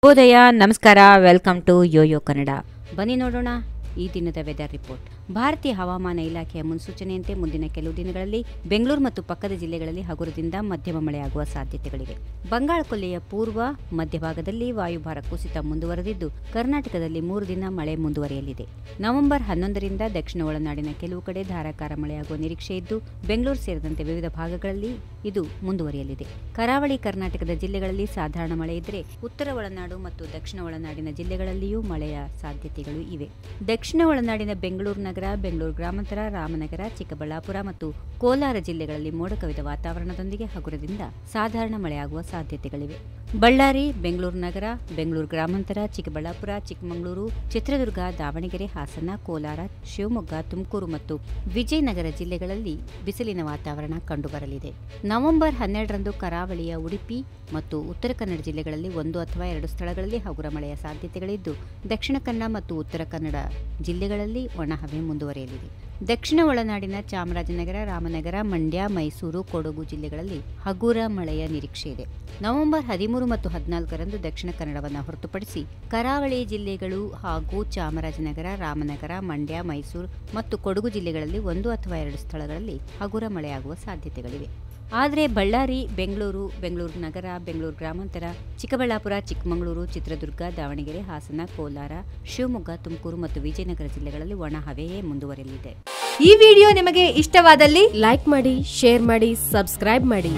ಶುಭೋದಯ, ನಮಸ್ಕಾರ, welcome to Yoyo Kannada. ಬನ್ನಿ ನೋಡೋಣ ಈ ದಿನದ ವೆದರ್ ರಿಪೋರ್ಟ್. ಭಾರತೀಯ ಹವಾಮಾನ ಇಲಾಖೆಯ ಮುನ್ಸೂಚನೆಯಂತೆ ಮುಂದಿನ ಕೆಲವು ದಿನಗಳಲ್ಲಿ ಬೆಂಗಳೂರು ಮತ್ತು ಪಕ್ಕದ ಜಿಲ್ಲೆಗಳಲ್ಲಿ ಹಗುರದಿಂದ ಮಧ್ಯಮ ಮಳೆಯಾಗುವ ಸಾಧ್ಯತೆಗಳಿವೆ. ಬಂಗಾಳ ಕೊಲ್ಲಿಯ ಪೂರ್ವ ಮಧ್ಯಭಾಗದಲ್ಲಿ ವಾಯುಭಾರ ಕುಸಿತ ಮುಂದುವರೆದಿದ್ದು ಕರ್ನಾಟಕದಲ್ಲಿ 3 ದಿನ ಮಳೆ ಮುಂದುವರಿಯಲಿದೆ. ನವೆಂಬರ್ 11ರಿಂದ ದಕ್ಷಿಣ ಒಳನಾಡಿನ ಕೆಲವು ಕಡೆ ಧಾರಾಕಾರ ಮಳೆಯಾಗುವ ನಿರೀಕ್ಷೆ ಇದ್ದು ಬೆಂಗಳೂರು ಸೇರಿದಂತೆ ವಿವಿಧ ಭಾಗಗಳಲ್ಲಿ ಇದು ಮುಂದುವರಿಯಲಿದೆ. ಕರಾವಳಿ ಕರ್ನಾಟಕದ ಜಿಲ್ಲೆಗಳಲ್ಲಿ ಸಾಧಾರಣ ಮಳೆ ಇದ್ದರೆ ಉತ್ತರ ಒಳನಾಡು ಮತ್ತು ದಕ್ಷಿಣ ಒಳನಾಡಿನ ಜಿಲ್ಲೆಗಳಲ್ಲಿಯೂ ಮಳೆಯ ಸಾಧ್ಯತೆಗಳು ಇವೆ. ದಕ್ಷಿಣ ಒಳನಾಡಿನ ಬೆಂಗಳೂರು ನಗರ, ಬೆಂಗಳೂರು ಗ್ರಾಮಾಂತರ, ರಾಮನಗರ, ಚಿಕ್ಕಬಳ್ಳಾಪುರ ಮತ್ತು ಕೋಲಾರ ಜಿಲ್ಲೆಗಳಲ್ಲಿ ಮೋಡ ಕವಿದ ವಾತಾವರಣದೊಂದಿಗೆ ಹಗುರದಿಂದ ಸಾಧಾರಣ ಮಳೆಯಾಗುವ ಸಾಧ್ಯತೆಗಳಿವೆ. ಬಳ್ಳಾರಿ, ಬೆಂಗಳೂರು ನಗರ, ಬೆಂಗಳೂರು ಗ್ರಾಮಾಂತರ, ಚಿಕ್ಕಬಳ್ಳಾಪುರ, ಚಿಕ್ಕಮಗಳೂರು, ಚಿತ್ರದುರ್ಗ, ದಾವಣಗೆರೆ, ಹಾಸನ, ಕೋಲಾರ, ಶಿವಮೊಗ್ಗ, ತುಮಕೂರು ಮತ್ತು ವಿಜಯನಗರ ಜಿಲ್ಲೆಗಳಲ್ಲಿ ಬಿಸಿಲಿನ ವಾತಾವರಣ ಕಂಡುಬರಲಿದೆ. ನವೆಂಬರ್ 12ರಂದು ಕರಾವಳಿಯ ಉಡುಪಿ ಮತ್ತು ಉತ್ತರ ಕನ್ನಡ ಜಿಲ್ಲೆಗಳಲ್ಲಿ 1 ಅಥವಾ 2 ಸ್ಥಳಗಳಲ್ಲಿ ಹಗುರ ಮಳೆಯ ಸಾಧ್ಯತೆಗಳಿದ್ದು ದಕ್ಷಿಣ ಕನ್ನಡ ಮತ್ತು ಉತ್ತರ ಕನ್ನಡ ಜಿಲ್ಲೆಗಳಲ್ಲಿ ಒಣಹವೆ ಮುಂದುವರಿಯಲಿದೆ. ದಕ್ಷಿಣ ಒಳನಾಡಿನ ಚಾಮರಾಜನಗರ, ರಾಮನಗರ, ಮಂಡ್ಯ, ಮೈಸೂರು, ಕೊಡಗು ಜಿಲ್ಲೆಗಳಲ್ಲಿ ಹಗುರ ಮಳೆಯ ನಿರೀಕ್ಷೆ ಇದೆ. ನವೆಂಬರ್ 13 ಮತ್ತು 14ರಂದು ದಕ್ಷಿಣ ಕನ್ನಡವನ್ನು ಹೊರತುಪಡಿಸಿ ಕರಾವಳಿ ಜಿಲ್ಲೆಗಳು ಹಾಗೂ ಚಾಮರಾಜನಗರ, ರಾಮನಗರ, ಮಂಡ್ಯ, ಮೈಸೂರು ಮತ್ತು ಕೊಡಗು ಜಿಲ್ಲೆಗಳಲ್ಲಿ 1 ಅಥವಾ 2 ಸ್ಥಳಗಳಲ್ಲಿ ಹಗುರ ಮಳೆಯಾಗುವ ಸಾಧ್ಯತೆಗಳಿವೆ. ಆದರೆ ಬಳ್ಳಾರಿ, ಬೆಂಗಳೂರು, ಬೆಂಗಳೂರು ನಗರ, ಬೆಂಗಳೂರು ಗ್ರಾಮಾಂತರ, ಚಿಕ್ಕಬಳ್ಳಾಪುರ, ಚಿಕ್ಕಮಗಳೂರು, ಚಿತ್ರದುರ್ಗ, ದಾವಣಗೆರೆ, ಹಾಸನ, ಕೋಲಾರ, ಶಿವಮೊಗ್ಗ, ತುಮಕೂರು ಮತ್ತು ವಿಜಯನಗರ ಜಿಲ್ಲೆಗಳಲ್ಲಿ ಒಣ ಹವೆಯೇ ಮುಂದುವರಿಯಲಿದೆ. ಈ ವಿಡಿಯೋ ನಿಮಗೆ ಇಷ್ಟವಾದಲ್ಲಿ ಲೈಕ್ ಮಾಡಿ, ಶೇರ್ ಮಾಡಿ, ಸಬ್ಸ್ಕ್ರೈಬ್ ಮಾಡಿ.